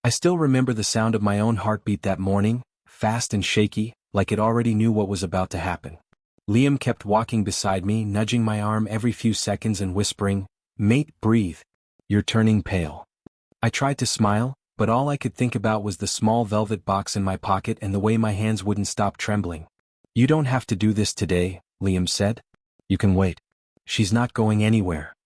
I still remember the sound of my own heartbeat that morning, fast and shaky, like it already knew what was about to happen. Liam kept walking beside me, nudging my arm every few seconds and whispering, "Mate, breathe. You're turning pale." I tried to smile, but all I could think about was the small velvet box in my pocket and the way my hands wouldn't stop trembling. "You don't have to do this today," Liam said. "You can wait. She's not going anywhere."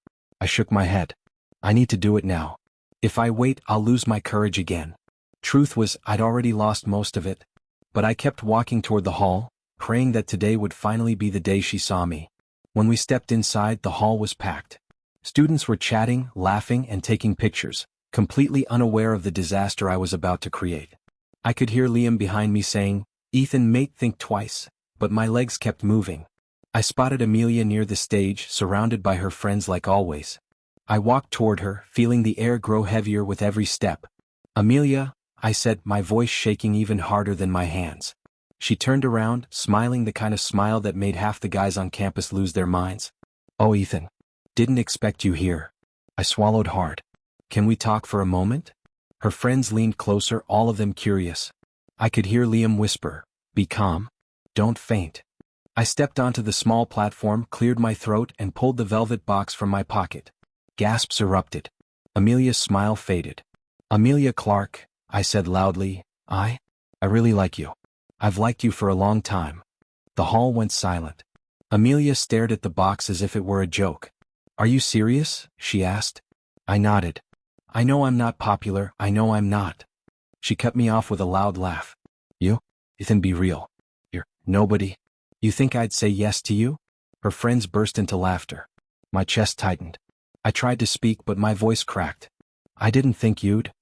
I shook my head. "I need to do it now. If I wait, I'll lose my courage again." Truth was, I'd already lost most of it. But I kept walking toward the hall, praying that today would finally be the day she saw me. When we stepped inside, the hall was packed. Students were chatting, laughing, and taking pictures, completely unaware of the disaster I was about to create. I could hear Liam behind me saying, "Ethan, mate, think twice," but my legs kept moving. I spotted Amelia near the stage, surrounded by her friends like always. I walked toward her, feeling the air grow heavier with every step. "Amelia," I said, my voice shaking even harder than my hands. She turned around, smiling the kind of smile that made half the guys on campus lose their minds. "Oh, Ethan. Didn't expect you here." I swallowed hard. "Can we talk for a moment?" Her friends leaned closer, all of them curious. I could hear Liam whisper, "Be calm. Don't faint." I stepped onto the small platform, cleared my throat, and pulled the velvet box from my pocket. Gasps erupted. Amelia's smile faded. "Amelia Clark," I said loudly, I really like you. I've liked you for a long time." The hall went silent. Amelia stared at the box as if it were a joke. "Are you serious?" she asked. I nodded. "I know I'm not popular, I know I'm not." She cut me off with a loud laugh. "You? Ethan, be real. You're nobody. You think I'd say yes to you?" Her friends burst into laughter. My chest tightened. I tried to speak, but my voice cracked. "I didn't think you'd."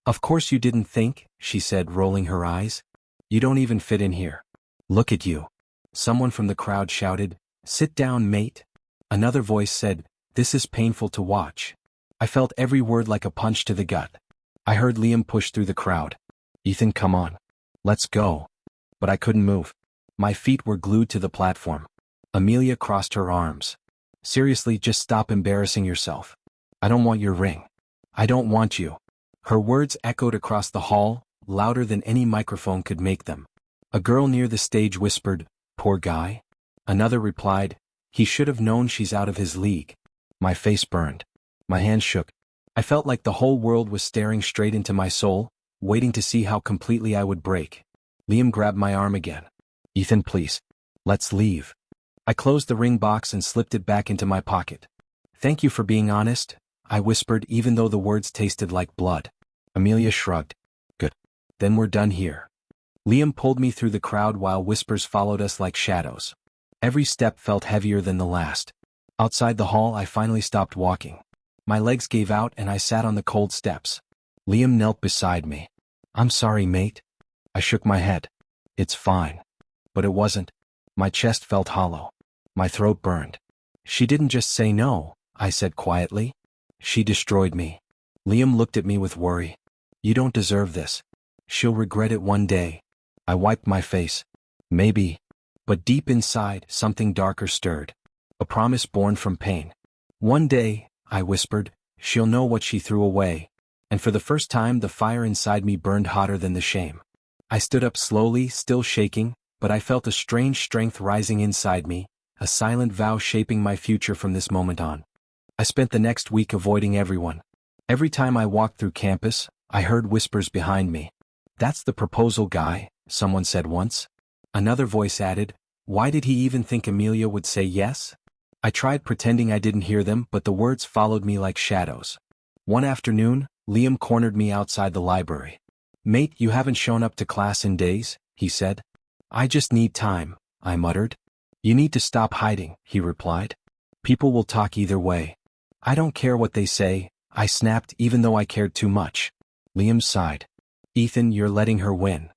"Of course you didn't think," she said, rolling her eyes. "You don't even fit in here. Look at you." Someone from the crowd shouted, "Sit down, mate." Another voice said, "This is painful to watch." I felt every word like a punch to the gut. I heard Liam push through the crowd. "Ethan, come on. Let's go." But I couldn't move. My feet were glued to the platform. Amelia crossed her arms. "Seriously, just stop embarrassing yourself. I don't want your ring. I don't want you." Her words echoed across the hall, louder than any microphone could make them. A girl near the stage whispered, "Poor guy." Another replied, "He should have known she's out of his league." My face burned. My hands shook. I felt like the whole world was staring straight into my soul, waiting to see how completely I would break. Liam grabbed my arm again. "Ethan, please. Let's leave." I closed the ring box and slipped it back into my pocket. "Thank you for being honest," I whispered, even though the words tasted like blood. Amelia shrugged. "Good. Then we're done here." Liam pulled me through the crowd while whispers followed us like shadows. Every step felt heavier than the last. Outside the hall, I finally stopped walking. My legs gave out and I sat on the cold steps. Liam knelt beside me. "I'm sorry, mate." I shook my head. "It's fine." But it wasn't. My chest felt hollow. My throat burned. "She didn't just say no," I said quietly. "She destroyed me." Liam looked at me with worry. "You don't deserve this. She'll regret it one day." I wiped my face. "Maybe." But deep inside, something darker stirred. A promise born from pain. "One day," I whispered, "she'll know what she threw away." And for the first time, the fire inside me burned hotter than the shame. I stood up slowly, still shaking, but I felt a strange strength rising inside me, a silent vow shaping my future from this moment on. I spent the next week avoiding everyone. Every time I walked through campus, I heard whispers behind me. "That's the proposal guy," someone said once. Another voice added, "Why did he even think Amelia would say yes?" I tried pretending I didn't hear them, but the words followed me like shadows. One afternoon, Liam cornered me outside the library. "Mate, you haven't shown up to class in days," he said. "I just need time," I muttered. "You need to stop hiding," he replied. "People will talk either way." "I don't care what they say," I snapped, even though I cared too much. Liam sighed. "Ethan, you're letting her win."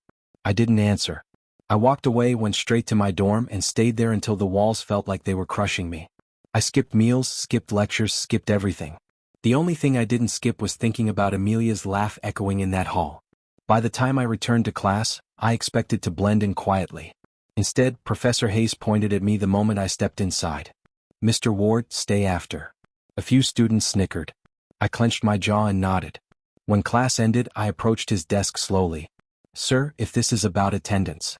I didn't answer. I walked away, went straight to my dorm, and stayed there until the walls felt like they were crushing me. I skipped meals, skipped lectures, skipped everything. The only thing I didn't skip was thinking about Amelia's laugh echoing in that hall. By the time I returned to class, I expected to blend in quietly. Instead, Professor Hayes pointed at me the moment I stepped inside. "Mr. Ward, stay after." A few students snickered. I clenched my jaw and nodded. When class ended, I approached his desk slowly. "Sir, if this is about attendance."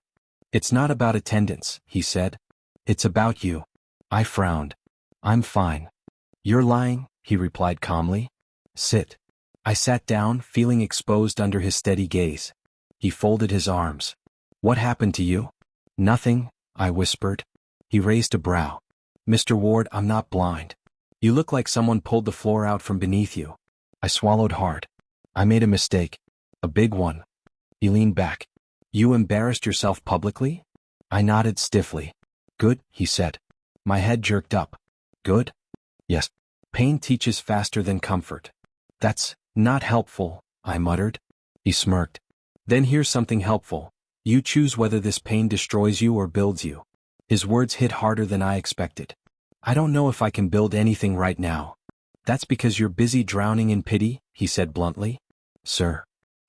"It's not about attendance," he said. "It's about you." I frowned. "I'm fine." "You're lying," he replied calmly. "Sit." I sat down, feeling exposed under his steady gaze. He folded his arms. "What happened to you?" "Nothing," I whispered. He raised a brow. "Mr. Ward, I'm not blind. You look like someone pulled the floor out from beneath you." I swallowed hard. "I made a mistake. A big one." He leaned back. "You embarrassed yourself publicly?" I nodded stiffly. "Good," he said. My head jerked up. "Good?" "Yes. Pain teaches faster than comfort." "That's not helpful," I muttered. He smirked. "Then here's something helpful. You choose whether this pain destroys you or builds you." His words hit harder than I expected. "I don't know if I can build anything right now." "That's because you're busy drowning in pity," he said bluntly. "Sir,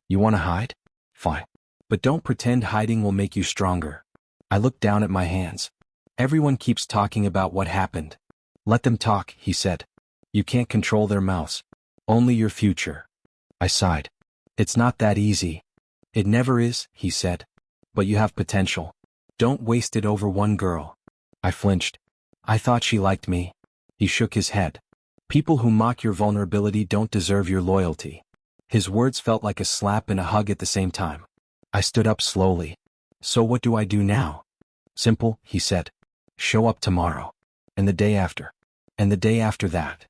you want to hide? Fine. But don't pretend hiding will make you stronger." I looked down at my hands. "Everyone keeps talking about what happened." "Let them talk," he said. "You can't control their mouths. Only your future." I sighed. "It's not that easy." "It never is," he said. "But you have potential. Don't waste it over one girl." I flinched. "I thought she liked me." He shook his head. "People who mock your vulnerability don't deserve your loyalty." His words felt like a slap and a hug at the same time. I stood up slowly. "So what do I do now?" "Simple," he said. "Show up tomorrow. And the day after. And the day after that.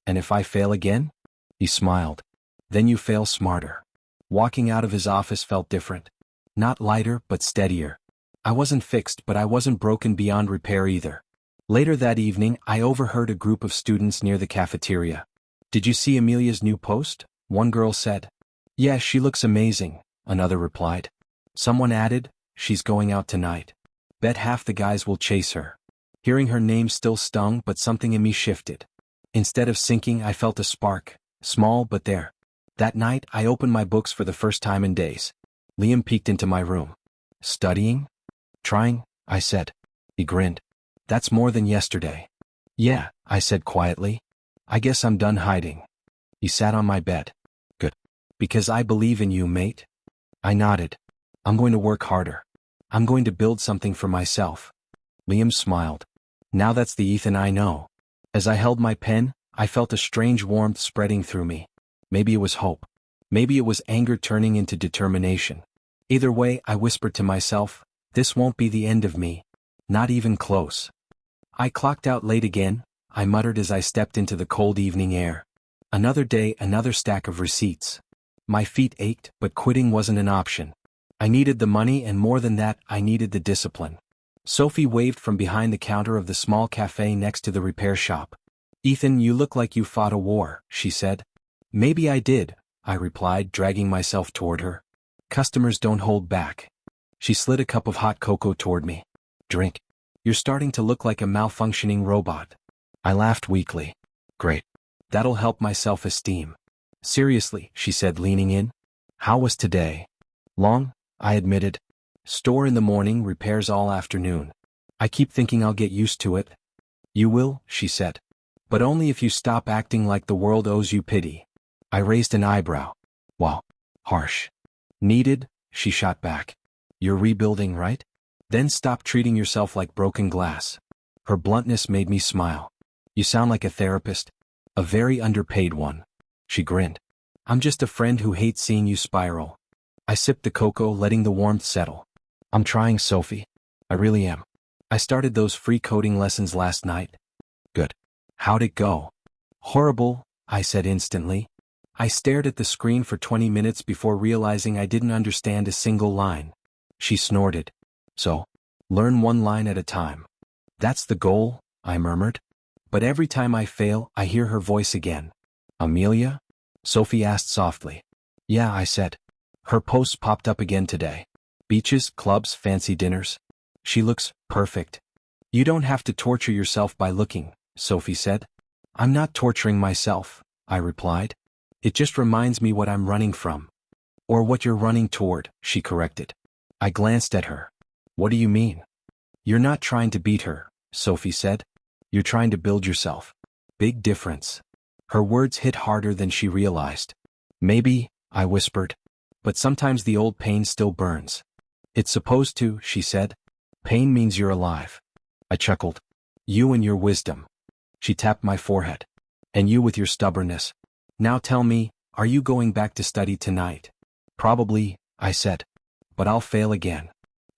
And if I fail again?" He smiled. "Then you fail smarter." Walking out of his office felt different. Not lighter, but steadier. I wasn't fixed, but I wasn't broken beyond repair either. Later that evening, I overheard a group of students near the cafeteria. "Did you see Amelia's new post?" one girl said. "Yeah, she looks amazing," another replied. Someone added, "She's going out tonight. Bet half the guys will chase her." Hearing her name still stung, but something in me shifted. Instead of sinking, I felt a spark, small but there. That night, I opened my books for the first time in days. Liam peeked into my room. "Studying?" "Trying," I said. He grinned. "That's more than yesterday." "Yeah," I said quietly. "I guess I'm done hiding." He sat on my bed. "Good. Because I believe in you, mate." I nodded. "I'm going to work harder. I'm going to build something for myself." Liam smiled. "Now that's the Ethan I know." As I held my pen, I felt a strange warmth spreading through me. Maybe it was hope. Maybe it was anger turning into determination. Either way, I whispered to myself, "This won't be the end of me. Not even close." I clocked out late again, I muttered as I stepped into the cold evening air. Another day, another stack of receipts. My feet ached, but quitting wasn't an option. I needed the money, and more than that, I needed the discipline. Sophie waved from behind the counter of the small cafe next to the repair shop. "Ethan, you look like you fought a war," she said. "Maybe I did," I replied, dragging myself toward her. "Customers don't hold back." She slid a cup of hot cocoa toward me. "Drink. You're starting to look like a malfunctioning robot." I laughed weakly. "Great. That'll help my self-esteem." "Seriously," she said, leaning in. "How was today?" "Long," I admitted. "Store in the morning, repairs all afternoon. I keep thinking I'll get used to it." "You will," she said. "But only if you stop acting like the world owes you pity." I raised an eyebrow. "Wow. Harsh." "Needed," she shot back. "You're rebuilding, right? Then stop treating yourself like broken glass." Her bluntness made me smile. "You sound like a therapist. A very underpaid one." She grinned. "I'm just a friend who hates seeing you spiral." I sipped the cocoa, letting the warmth settle. "I'm trying, Sophie. I really am. I started those free coding lessons last night." "Good. How'd it go?" "Horrible," I said instantly. I stared at the screen for 20 minutes before realizing I didn't understand a single line. She snorted. "So, learn one line at a time." "That's the goal," I murmured. But every time I fail, I hear her voice again. "Amelia?" Sophie asked softly. "Yeah," I said. Her posts popped up again today. Beaches, clubs, fancy dinners. She looks perfect. "You don't have to torture yourself by looking," Sophie said. "I'm not torturing myself," I replied. "It just reminds me what I'm running from." "Or what you're running toward," she corrected. I glanced at her. "What do you mean?" "You're not trying to beat her," Sophie said. "You're trying to build yourself." Big difference. Her words hit harder than she realized. "Maybe," I whispered. But sometimes the old pain still burns. It's supposed to, she said. Pain means you're alive. I chuckled. You and your wisdom. She tapped my forehead. And you with your stubbornness. Now tell me, are you going back to study tonight? Probably, I said. But I'll fail again.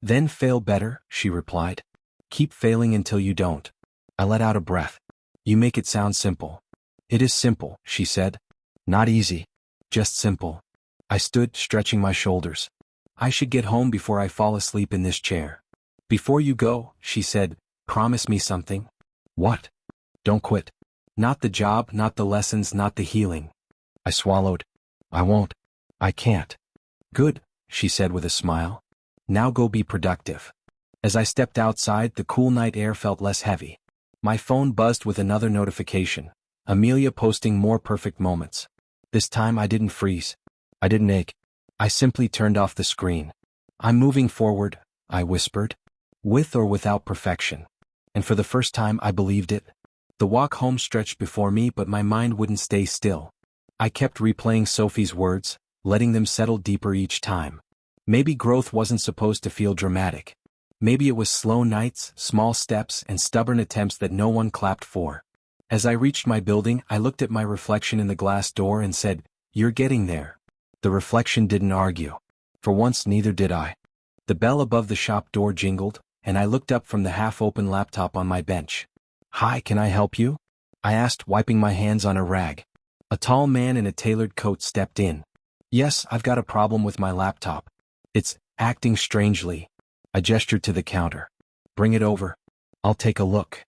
Then fail better, she replied. Keep failing until you don't. I let out a breath. You make it sound simple. It is simple, she said. Not easy. Just simple. I stood, stretching my shoulders. I should get home before I fall asleep in this chair. Before you go, she said, promise me something. What? Don't quit. Not the job, not the lessons, not the healing. I swallowed. I won't. I can't. Good, she said with a smile. Now go be productive. As I stepped outside, the cool night air felt less heavy. My phone buzzed with another notification. Amelia posting more perfect moments. This time I didn't freeze. I didn't ache. I simply turned off the screen. I'm moving forward, I whispered. With or without perfection. And for the first time I believed it. The walk home stretched before me, but my mind wouldn't stay still. I kept replaying Sophie's words, letting them settle deeper each time. Maybe growth wasn't supposed to feel dramatic. Maybe it was slow nights, small steps, and stubborn attempts that no one clapped for. As I reached my building, I looked at my reflection in the glass door and said, "You're getting there." The reflection didn't argue. For once, neither did I. The bell above the shop door jingled, and I looked up from the half-open laptop on my bench. "Hi, can I help you?" I asked, wiping my hands on a rag. A tall man in a tailored coat stepped in. "Yes, I've got a problem with my laptop. It's acting strangely." I gestured to the counter. "Bring it over. I'll take a look."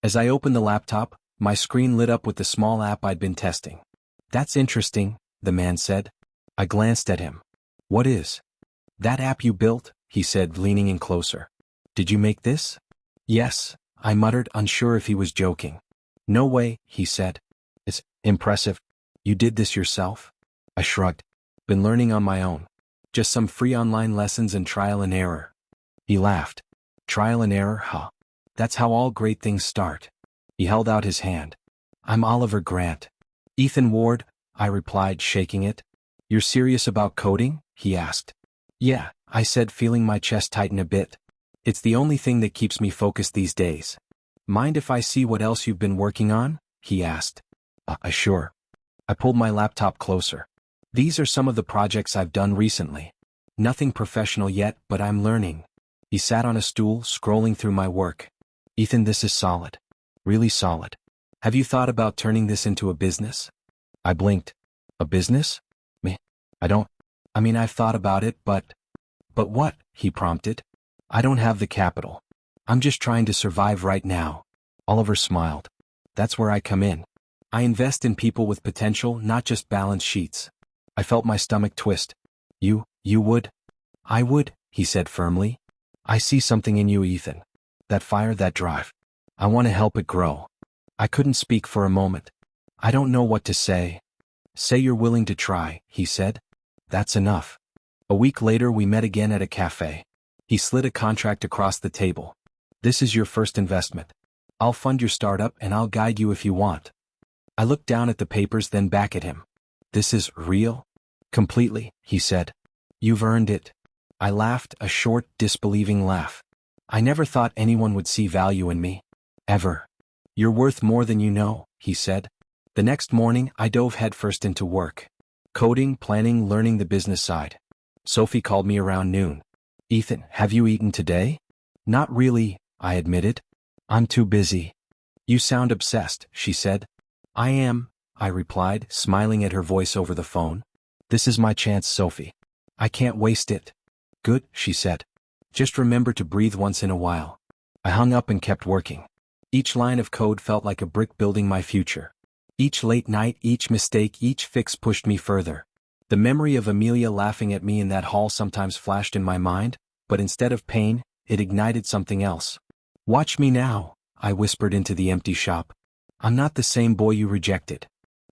As I opened the laptop, my screen lit up with the small app I'd been testing. "That's interesting," the man said. I glanced at him. "What is?" "That app you built," he said, leaning in closer. "Did you make this?" "Yes," I muttered, unsure if he was joking. "No way," he said. "It's impressive. You did this yourself?" I shrugged. "Been learning on my own. Just some free online lessons and trial and error." He laughed. "Trial and error, huh? That's how all great things start." He held out his hand. "I'm Oliver Grant." "Ethan Ward," I replied, shaking it. "You're serious about coding?" he asked. "Yeah," I said, feeling my chest tighten a bit. "It's the only thing that keeps me focused these days." "Mind if I see what else you've been working on?" he asked. Sure." I pulled my laptop closer. "These are some of the projects I've done recently. Nothing professional yet, but I'm learning." He sat on a stool, scrolling through my work. "Ethan, this is solid. Really solid. Have you thought about turning this into a business?" I blinked. "A business? Me? I've thought about it, but..." "But what?" he prompted. "I don't have the capital. I'm just trying to survive right now." Oliver smiled. "That's where I come in. I invest in people with potential, not just balance sheets." I felt my stomach twist. You would?" "I would," he said firmly. "I see something in you, Ethan. That fire, that drive. I want to help it grow." I couldn't speak for a moment. "I don't know what to say." "Say you're willing to try," he said. "That's enough." A week later we met again at a cafe. He slid a contract across the table. "This is your first investment. I'll fund your startup and I'll guide you if you want." I looked down at the papers, then back at him. "This is real?" "Completely," he said. "You've earned it." I laughed, a short, disbelieving laugh. "I never thought anyone would see value in me. Ever." "You're worth more than you know," he said. The next morning, I dove headfirst into work. Coding, planning, learning the business side. Sophie called me around noon. "Ethan, have you eaten today?" "Not really," I admitted. "I'm too busy." "You sound obsessed," she said. "I am," I replied, smiling at her voice over the phone. "This is my chance, Sophie. I can't waste it." "Good," she said. "Just remember to breathe once in a while." I hung up and kept working. Each line of code felt like a brick building my future. Each late night, each mistake, each fix pushed me further. The memory of Amelia laughing at me in that hall sometimes flashed in my mind, but instead of pain, it ignited something else. "Watch me now," I whispered into the empty shop. "I'm not the same boy you rejected."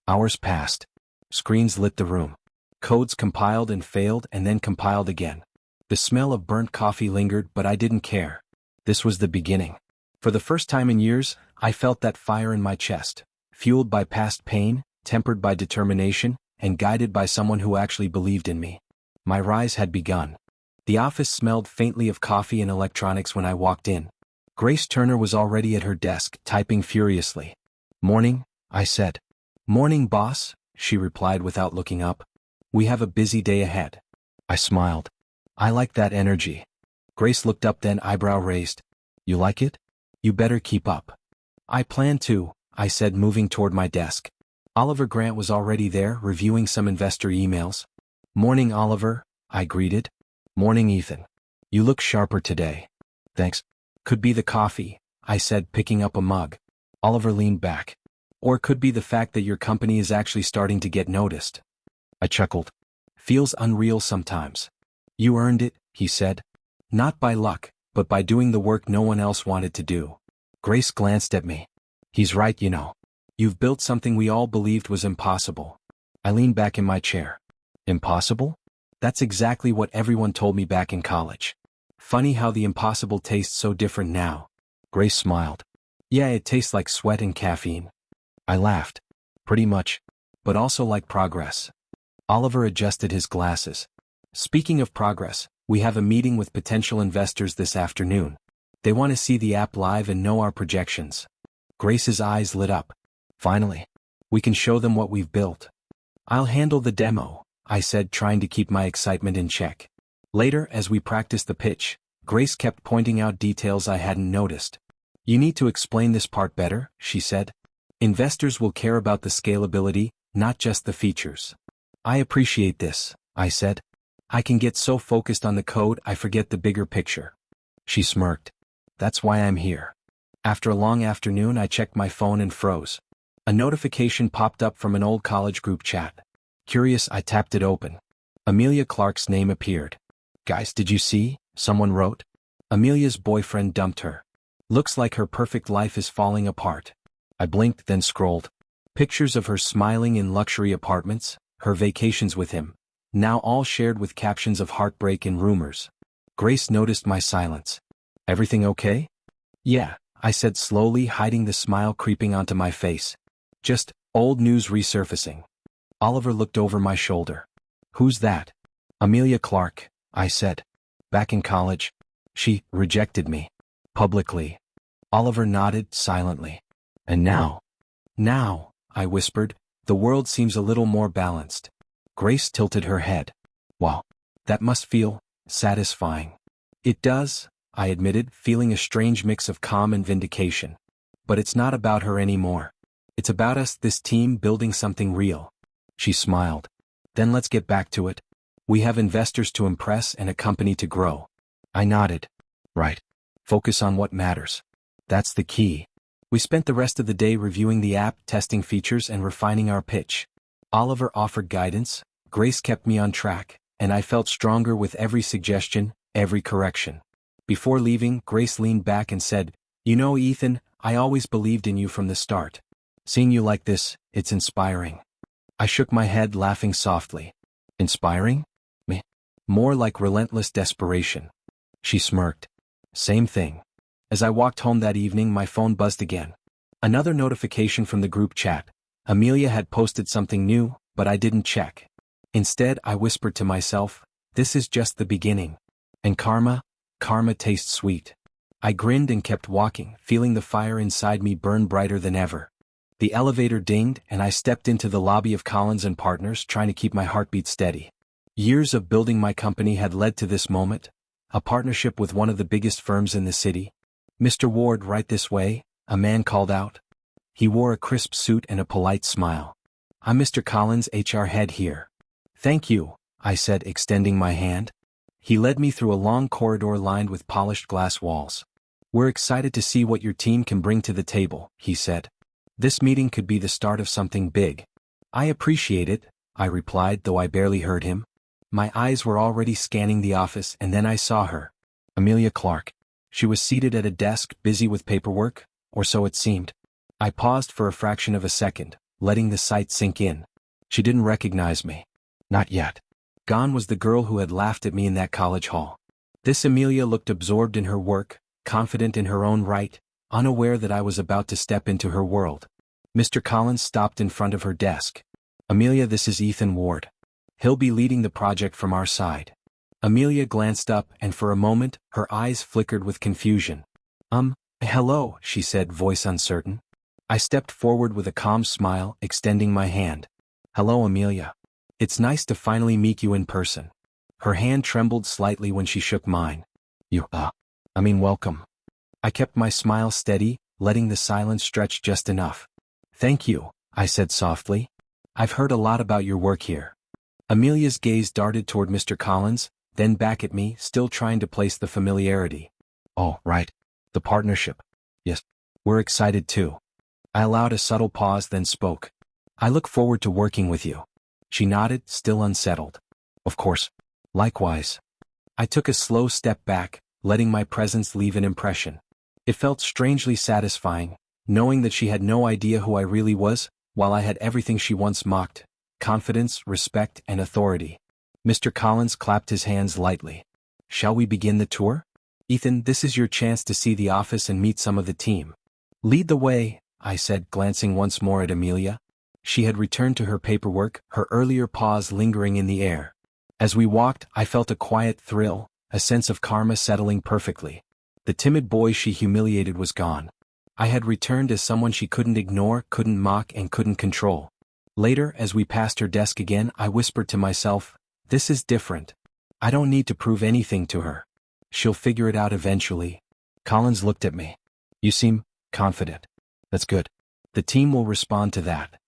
Hours passed. Screens lit the room. Codes compiled and failed and then compiled again. The smell of burnt coffee lingered, but I didn't care. This was the beginning. For the first time in years, I felt that fire in my chest, fueled by past pain, tempered by determination, and guided by someone who actually believed in me. My rise had begun. The office smelled faintly of coffee and electronics when I walked in. Grace Turner was already at her desk, typing furiously. "Morning," I said. "Morning, boss," she replied without looking up. "We have a busy day ahead." I smiled. "I like that energy." Grace looked up, then eyebrow raised. "You like it? You better keep up." "I plan to," I said, moving toward my desk. Oliver Grant was already there, reviewing some investor emails. "Morning, Oliver," I greeted. "Morning, Ethan. You look sharper today." "Thanks." "Could be the coffee," I said, picking up a mug. Oliver leaned back. "Or could be the fact that your company is actually starting to get noticed." I chuckled. "Feels unreal sometimes." "You earned it," he said. "Not by luck, but by doing the work no one else wanted to do." Grace glanced at me. "He's right, you know. You've built something we all believed was impossible." I leaned back in my chair. "Impossible? That's exactly what everyone told me back in college. Funny how the impossible tastes so different now." Grace smiled. "Yeah, it tastes like sweat and caffeine." I laughed. "Pretty much. But also like progress." Oliver adjusted his glasses. "Speaking of progress, we have a meeting with potential investors this afternoon. They want to see the app live and know our projections." Grace's eyes lit up. "Finally. We can show them what we've built." "I'll handle the demo," I said, trying to keep my excitement in check. Later, as we practiced the pitch, Grace kept pointing out details I hadn't noticed. "You need to explain this part better," she said. "Investors will care about the scalability, not just the features." "I appreciate this," I said. "I can get so focused on the code I forget the bigger picture." She smirked. "That's why I'm here." After a long afternoon, I checked my phone and froze. A notification popped up from an old college group chat. Curious, I tapped it open. Amelia Clark's name appeared. "Guys, did you see?" someone wrote. "Amelia's boyfriend dumped her. Looks like her perfect life is falling apart." I blinked, then scrolled. Pictures of her smiling in luxury apartments, her vacations with him, now all shared with captions of heartbreak and rumors. Grace noticed my silence. "Everything okay?" "Yeah," I said slowly, hiding the smile creeping onto my face. "Just old news resurfacing." Oliver looked over my shoulder. "Who's that?" "Amelia Clark," I said. "Back in college. She rejected me. Publicly." Oliver nodded silently. "And now?" "Now," I whispered, "the world seems a little more balanced." Grace tilted her head. "Wow. That must feel satisfying." "It does," I admitted, feeling a strange mix of calm and vindication. "But it's not about her anymore. It's about us, this team, building something real." She smiled. "Then let's get back to it. We have investors to impress and a company to grow." I nodded. "Right. Focus on what matters. That's the key." We spent the rest of the day reviewing the app, testing features, and refining our pitch. Oliver offered guidance, Grace kept me on track, and I felt stronger with every suggestion, every correction. Before leaving, Grace leaned back and said, "You know, Ethan, I always believed in you from the start. Seeing you like this, it's inspiring." I shook my head, laughing softly. "Inspiring? Me? More like relentless desperation." She smirked. "Same thing." As I walked home that evening, my phone buzzed again. Another notification from the group chat. Amelia had posted something new, but I didn't check. Instead, I whispered to myself, "This is just the beginning. And karma tastes sweet." I grinned and kept walking, feeling the fire inside me burn brighter than ever. The elevator dinged, and I stepped into the lobby of Collins and Partners, trying to keep my heartbeat steady. Years of building my company had led to this moment, a partnership with one of the biggest firms in the city. "Mr. Ward, right this way," a man called out. He wore a crisp suit and a polite smile. "I'm Mr. Collins, HR head here." "Thank you," I said, extending my hand. He led me through a long corridor lined with polished glass walls. "We're excited to see what your team can bring to the table," he said. "This meeting could be the start of something big." "I appreciate it," I replied, though I barely heard him. My eyes were already scanning the office, and then I saw her. Amelia Clark. She was seated at a desk, busy with paperwork, or so it seemed. I paused for a fraction of a second, letting the sight sink in. She didn't recognize me. Not yet. Gone was the girl who had laughed at me in that college hall. This Amelia looked absorbed in her work, confident in her own right, unaware that I was about to step into her world. Mr. Collins stopped in front of her desk. Amelia, this is Ethan Ward. He'll be leading the project from our side. Amelia glanced up and for a moment, her eyes flickered with confusion. Hello, she said, voice uncertain. I stepped forward with a calm smile, extending my hand. Hello, Amelia. It's nice to finally meet you in person. Her hand trembled slightly when she shook mine. Welcome. I kept my smile steady, letting the silence stretch just enough. Thank you, I said softly. I've heard a lot about your work here. Amelia's gaze darted toward Mr. Collins, then back at me, still trying to place the familiarity. Oh, right. The partnership. Yes. We're excited too. I allowed a subtle pause, then spoke. I look forward to working with you. She nodded, still unsettled. Of course. Likewise. I took a slow step back, letting my presence leave an impression. It felt strangely satisfying, knowing that she had no idea who I really was, while I had everything she once mocked: confidence, respect, and authority. Mr. Collins clapped his hands lightly. Shall we begin the tour? Ethan, this is your chance to see the office and meet some of the team. Lead the way, I said, glancing once more at Amelia. She had returned to her paperwork, her earlier pause lingering in the air. As we walked, I felt a quiet thrill, a sense of karma settling perfectly. The timid boy she humiliated was gone. I had returned as someone she couldn't ignore, couldn't mock, and couldn't control. Later, as we passed her desk again, I whispered to myself, this is different. I don't need to prove anything to her. She'll figure it out eventually. Collins looked at me. You seem confident. That's good. The team will respond to that.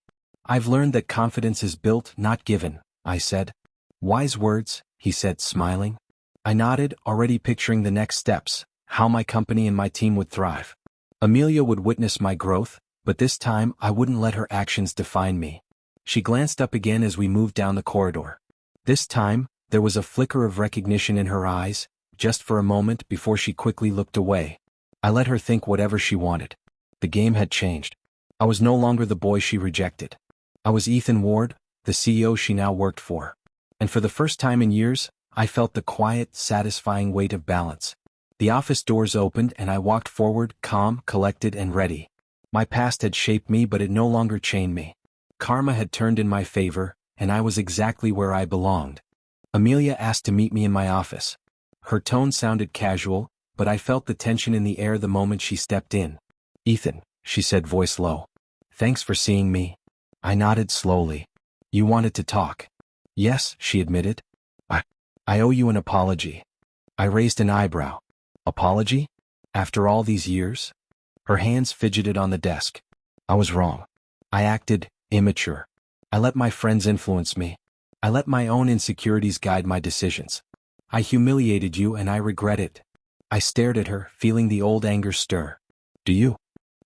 I've learned that confidence is built, not given, I said. Wise words, he said, smiling. I nodded, already picturing the next steps, how my company and my team would thrive. Amelia would witness my growth, but this time I wouldn't let her actions define me. She glanced up again as we moved down the corridor. This time, there was a flicker of recognition in her eyes, just for a moment before she quickly looked away. I let her think whatever she wanted. The game had changed. I was no longer the boy she rejected. I was Ethan Ward, the CEO she now worked for. And for the first time in years, I felt the quiet, satisfying weight of balance. The office doors opened and I walked forward, calm, collected, and ready. My past had shaped me, but it no longer chained me. Karma had turned in my favor, and I was exactly where I belonged. Amelia asked to meet me in my office. Her tone sounded casual, but I felt the tension in the air the moment she stepped in. Ethan, she said, voice low. Thanks for seeing me. I nodded slowly. You wanted to talk. Yes, she admitted. I owe you an apology. I raised an eyebrow. Apology? After all these years? Her hands fidgeted on the desk. I was wrong. I acted immature. I let my friends influence me. I let my own insecurities guide my decisions. I humiliated you and I regret it. I stared at her, feeling the old anger stir. Do you?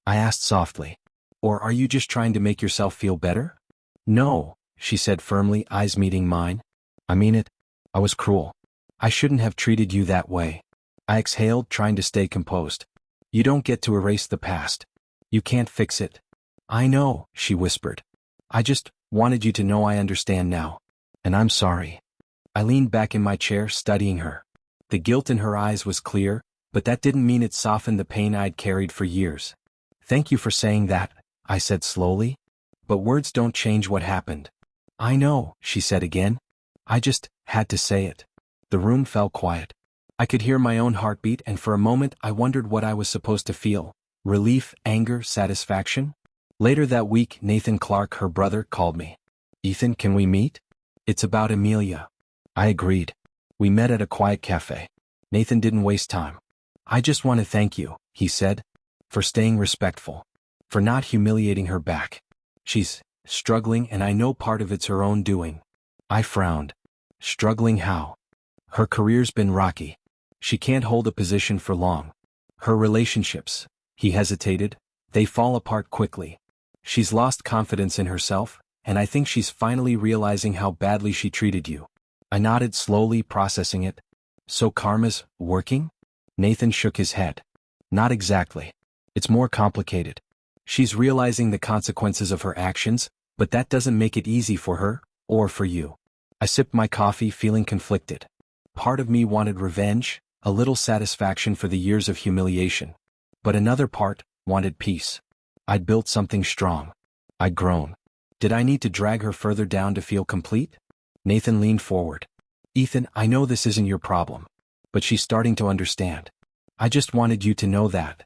I asked softly. Or are you just trying to make yourself feel better? No, she said firmly, eyes meeting mine. I mean it. I was cruel. I shouldn't have treated you that way. I exhaled, trying to stay composed. You don't get to erase the past. You can't fix it. I know, she whispered. I just wanted you to know I understand now. And I'm sorry. I leaned back in my chair, studying her. The guilt in her eyes was clear, but that didn't mean it softened the pain I'd carried for years. Thank you for saying that, I said slowly. But words don't change what happened. I know, she said again. I just had to say it. The room fell quiet. I could hear my own heartbeat, and for a moment I wondered what I was supposed to feel. Relief, anger, satisfaction? Later that week, Nathan Clark, her brother, called me. Ethan, can we meet? It's about Amelia. I agreed. We met at a quiet cafe. Nathan didn't waste time. I just want to thank you, he said, for staying respectful, for not humiliating her back. She's struggling, and I know part of it's her own doing. I frowned. Struggling how? Her career's been rocky. She can't hold a position for long. Her relationships, he hesitated, they fall apart quickly. She's lost confidence in herself, and I think she's finally realizing how badly she treated you. I nodded slowly, processing it. So karma's working? Nathan shook his head. Not exactly. It's more complicated. She's realizing the consequences of her actions, but that doesn't make it easy for her, or for you. I sipped my coffee, feeling conflicted. Part of me wanted revenge, a little satisfaction for the years of humiliation. But another part wanted peace. I'd built something strong. I'd grown. Did I need to drag her further down to feel complete? Nathan leaned forward. Ethan, I know this isn't your problem. But she's starting to understand. I just wanted you to know that.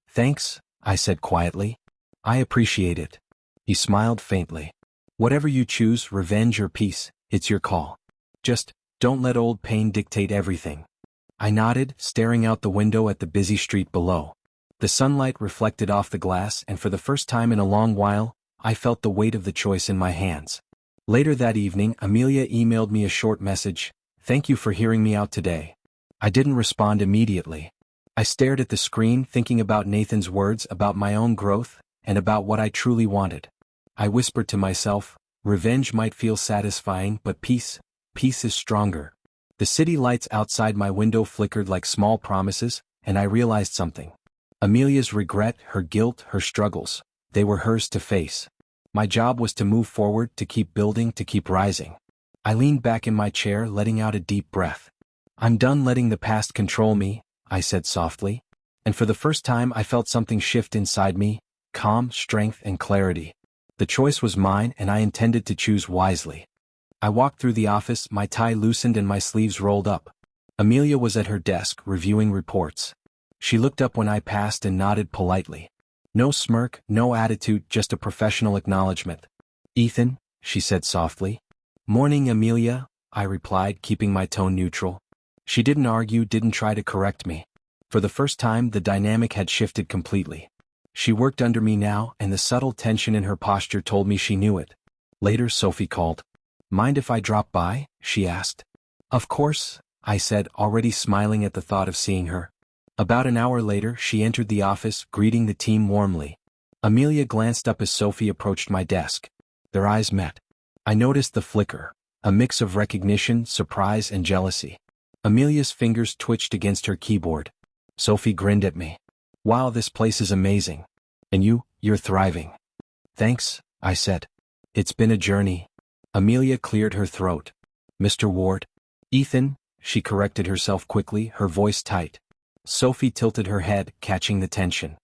Thanks, I said quietly. I appreciate it. He smiled faintly. Whatever you choose, revenge or peace, it's your call. Just, don't let old pain dictate everything. I nodded, staring out the window at the busy street below. The sunlight reflected off the glass, and for the first time in a long while, I felt the weight of the choice in my hands. Later that evening, Amelia emailed me a short message. Thank you for hearing me out today. I didn't respond immediately. I stared at the screen, thinking about Nathan's words, about my own growth, and about what I truly wanted. I whispered to myself, revenge might feel satisfying, but peace is stronger. The city lights outside my window flickered like small promises, and I realized something. Amelia's regret, her guilt, her struggles, they were hers to face. My job was to move forward, to keep building, to keep rising. I leaned back in my chair, letting out a deep breath. I'm done letting the past control me, I said softly. And for the first time I felt something shift inside me, calm, strength, and clarity. The choice was mine, and I intended to choose wisely. I walked through the office, my tie loosened and my sleeves rolled up. Amelia was at her desk, reviewing reports. She looked up when I passed and nodded politely. No smirk, no attitude, just a professional acknowledgement. Ethan, she said softly. Morning, Amelia, I replied, keeping my tone neutral. She didn't argue, didn't try to correct me. For the first time, the dynamic had shifted completely. She worked under me now, and the subtle tension in her posture told me she knew it. Later, Sophie called. Mind if I drop by? She asked. Of course, I said, already smiling at the thought of seeing her. About an hour later, she entered the office, greeting the team warmly. Amelia glanced up as Sophie approached my desk. Their eyes met. I noticed the flicker, a mix of recognition, surprise, and jealousy. Amelia's fingers twitched against her keyboard. Sophie grinned at me. Wow, this place is amazing. And you're thriving. Thanks, I said. It's been a journey. Amelia cleared her throat. Mr. Ward? Ethan, she corrected herself quickly, her voice tight. Sophie tilted her head, catching the tension.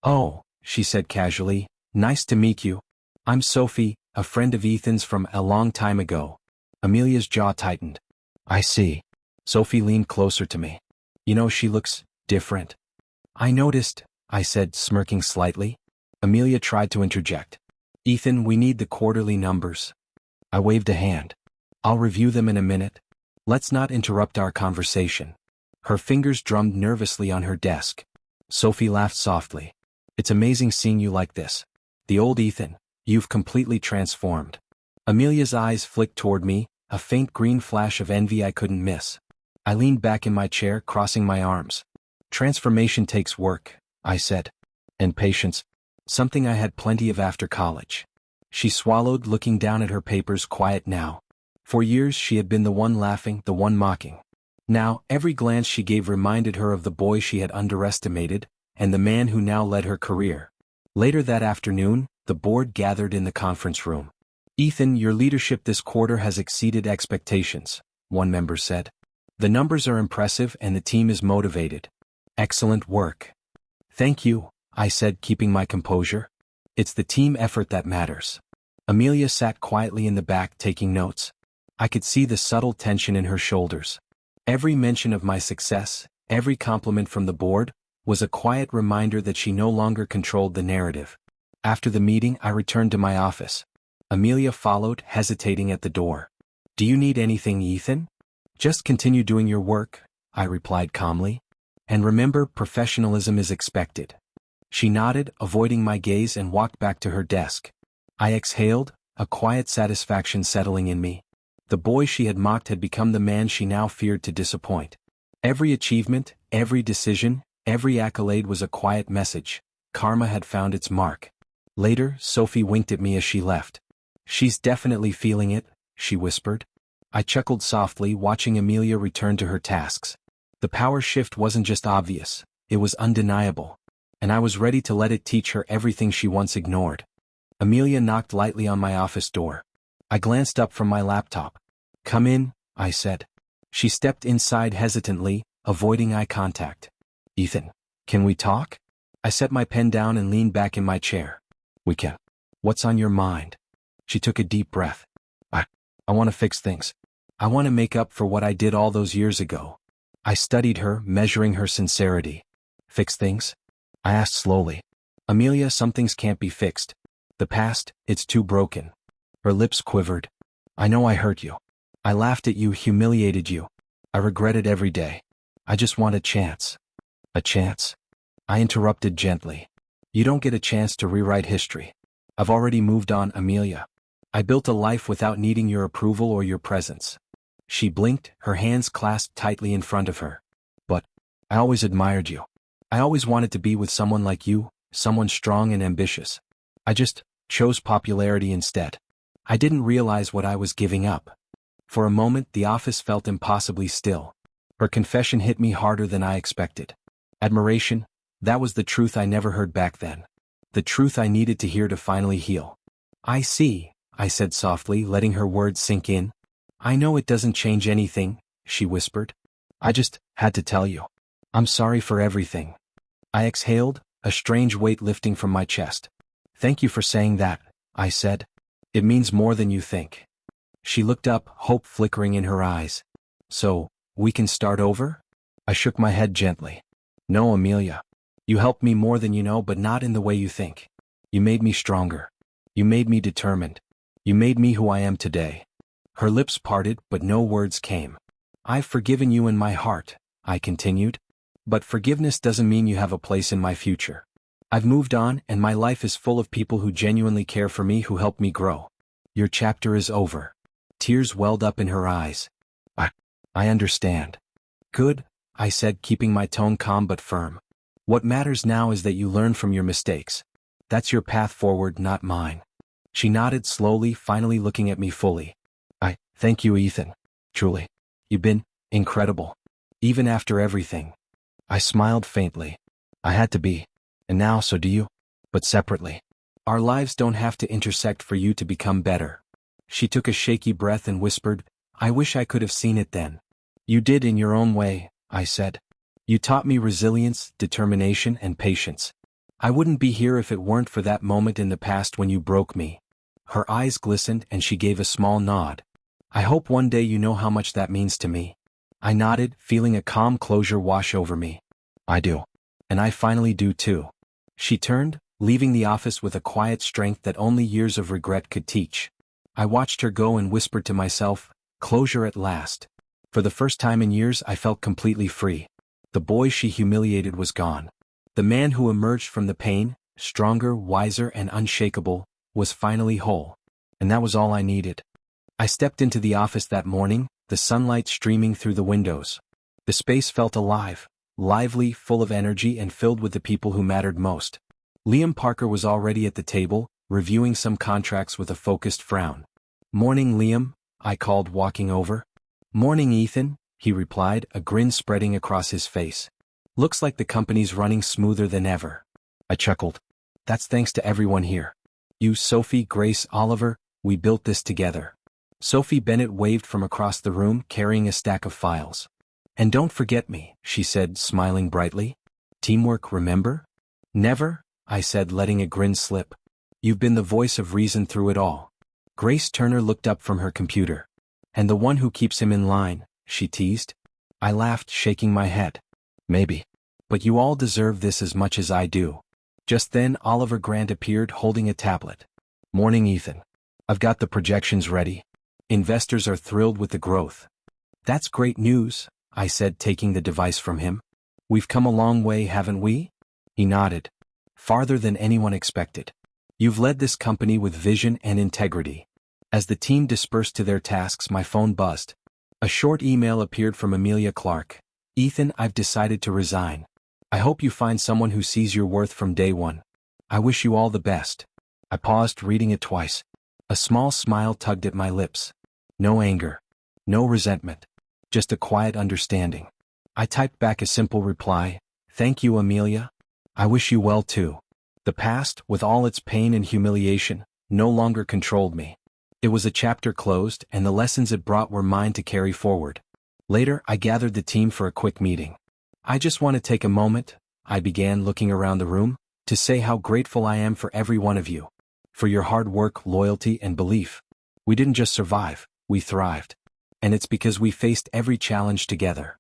Oh, she said casually, nice to meet you. I'm Sophie, a friend of Ethan's from a long time ago. Amelia's jaw tightened. I see. Sophie leaned closer to me. You know, she looks different. I noticed, I said, smirking slightly. Amelia tried to interject. Ethan, we need the quarterly numbers. I waved a hand. I'll review them in a minute. Let's not interrupt our conversation. Her fingers drummed nervously on her desk. Sophie laughed softly. It's amazing seeing you like this. The old Ethan, you've completely transformed. Amelia's eyes flicked toward me, a faint green flash of envy I couldn't miss. I leaned back in my chair, crossing my arms. Transformation takes work, I said. And patience. Something I had plenty of after college. She swallowed, looking down at her papers, quiet now. For years she had been the one laughing, the one mocking. Now, every glance she gave reminded her of the boy she had underestimated, and the man who now led her career. Later that afternoon, the board gathered in the conference room. Ethan, your leadership this quarter has exceeded expectations, one member said. The numbers are impressive and the team is motivated. Excellent work. Thank you, I said, keeping my composure. It's the team effort that matters. Amelia sat quietly in the back taking notes. I could see the subtle tension in her shoulders. Every mention of my success, every compliment from the board, was a quiet reminder that she no longer controlled the narrative. After the meeting, I returned to my office. Amelia followed, hesitating at the door. Do you need anything, Ethan? Just continue doing your work, I replied calmly. And remember, professionalism is expected. She nodded, avoiding my gaze, and walked back to her desk. I exhaled, a quiet satisfaction settling in me. The boy she had mocked had become the man she now feared to disappoint. Every achievement, every decision, every accolade was a quiet message. Karma had found its mark. Later, Sophie winked at me as she left. She's definitely feeling it, she whispered. I chuckled softly, watching Amelia return to her tasks. The power shift wasn't just obvious, it was undeniable. And I was ready to let it teach her everything she once ignored. Amelia knocked lightly on my office door. I glanced up from my laptop. Come in, I said. She stepped inside hesitantly, avoiding eye contact. Ethan, can we talk? I set my pen down and leaned back in my chair. We can. What's on your mind? She took a deep breath. I want to fix things. I want to make up for what I did all those years ago. I studied her, measuring her sincerity. Fix things? I asked slowly. Amelia, some things can't be fixed. The past, it's too broken. Her lips quivered. I know I hurt you. I laughed at you, humiliated you. I regret it every day. I just want a chance. A chance? I interrupted gently. You don't get a chance to rewrite history. I've already moved on, Amelia. I built a life without needing your approval or your presence. She blinked, her hands clasped tightly in front of her. But I always admired you. I always wanted to be with someone like you, someone strong and ambitious. I just chose popularity instead. I didn't realize what I was giving up. For a moment, the office felt impossibly still. Her confession hit me harder than I expected. Admiration, that was the truth I never heard back then. The truth I needed to hear to finally heal. I see, I said softly, letting her words sink in. I know it doesn't change anything, she whispered. I just had to tell you. I'm sorry for everything. I exhaled, a strange weight lifting from my chest. Thank you for saying that, I said. It means more than you think. She looked up, hope flickering in her eyes. So, we can start over? I shook my head gently. No, Amelia. You helped me more than you know, but not in the way you think. You made me stronger. You made me determined. You made me who I am today. Her lips parted, but no words came. I've forgiven you in my heart, I continued. But forgiveness doesn't mean you have a place in my future. I've moved on, and my life is full of people who genuinely care for me, who help me grow. Your chapter is over. Tears welled up in her eyes. I understand. Good, I said, keeping my tone calm but firm. What matters now is that you learn from your mistakes. That's your path forward, not mine. She nodded slowly, finally looking at me fully. Thank you, Ethan. Truly. You've been incredible. Even after everything. I smiled faintly. I had to be. And now so do you. But separately. Our lives don't have to intersect for you to become better. She took a shaky breath and whispered, I wish I could have seen it then. You did in your own way, I said. You taught me resilience, determination, and patience. I wouldn't be here if it weren't for that moment in the past when you broke me. Her eyes glistened and she gave a small nod. I hope one day you know how much that means to me. I nodded, feeling a calm closure wash over me. I do. And I finally do too. She turned, leaving the office with a quiet strength that only years of regret could teach. I watched her go and whispered to myself, closure at last. For the first time in years I felt completely free. The boy she humiliated was gone. The man who emerged from the pain, stronger, wiser, and unshakable, was finally whole. And that was all I needed. I stepped into the office that morning, the sunlight streaming through the windows. The space felt alive, lively, full of energy, and filled with the people who mattered most. Liam Parker was already at the table, reviewing some contracts with a focused frown. Morning, Liam, I called, walking over. Morning, Ethan, he replied, a grin spreading across his face. Looks like the company's running smoother than ever. I chuckled. That's thanks to everyone here. You, Sophie, Grace, Oliver, we built this together. Sophie Bennett waved from across the room, carrying a stack of files. And don't forget me, she said, smiling brightly. Teamwork, remember? Never, I said, letting a grin slip. You've been the voice of reason through it all. Grace Turner looked up from her computer. And the one who keeps him in line, she teased. I laughed, shaking my head. Maybe. But you all deserve this as much as I do. Just then Oliver Grant appeared, holding a tablet. Morning, Ethan. I've got the projections ready. Investors are thrilled with the growth. That's great news, I said, taking the device from him. We've come a long way, haven't we? He nodded. Farther than anyone expected. You've led this company with vision and integrity. As the team dispersed to their tasks, my phone buzzed. A short email appeared from Amelia Clark. Ethan, I've decided to resign. I hope you find someone who sees your worth from day one. I wish you all the best. I paused, reading it twice. A small smile tugged at my lips. No anger. No resentment. Just a quiet understanding. I typed back a simple reply. Thank you, Amelia. I wish you well too. The past, with all its pain and humiliation, no longer controlled me. It was a chapter closed, and the lessons it brought were mine to carry forward. Later, I gathered the team for a quick meeting. I just want to take a moment, I began, looking around the room, to say how grateful I am for every one of you. For your hard work, loyalty, and belief. We didn't just survive, we thrived. And it's because we faced every challenge together.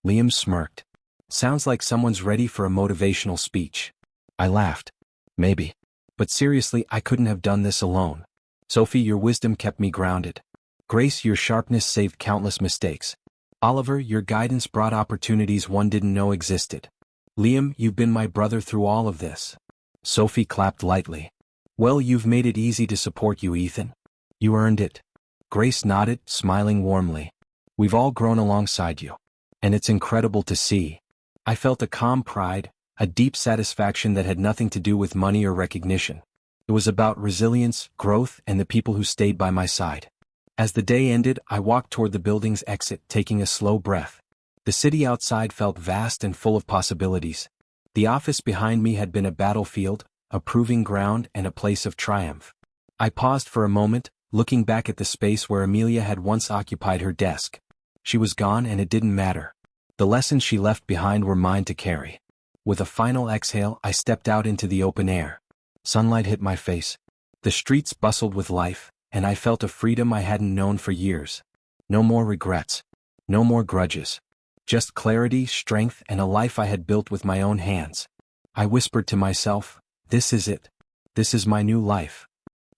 Liam smirked. Sounds like someone's ready for a motivational speech. I laughed. Maybe. But seriously, I couldn't have done this alone. Sophie, your wisdom kept me grounded. Grace, your sharpness saved countless mistakes. Oliver, your guidance brought opportunities one didn't know existed. Liam, you've been my brother through all of this. Sophie clapped lightly. Well, you've made it easy to support you, Ethan. You earned it. Grace nodded, smiling warmly. We've all grown alongside you. And it's incredible to see. I felt a calm pride, a deep satisfaction that had nothing to do with money or recognition. It was about resilience, growth, and the people who stayed by my side. As the day ended, I walked toward the building's exit, taking a slow breath. The city outside felt vast and full of possibilities. The office behind me had been a battlefield, a proving ground, and a place of triumph. I paused for a moment, looking back at the space where Amelia had once occupied her desk. She was gone and it didn't matter. The lessons she left behind were mine to carry. With a final exhale, I stepped out into the open air. Sunlight hit my face. The streets bustled with life, and I felt a freedom I hadn't known for years. No more regrets. No more grudges. Just clarity, strength, and a life I had built with my own hands. I whispered to myself, this is it. This is my new life.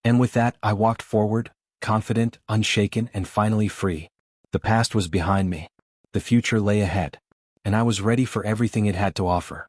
And with that, I walked forward, confident, unshaken, and finally free. The past was behind me. The future lay ahead. And I was ready for everything it had to offer.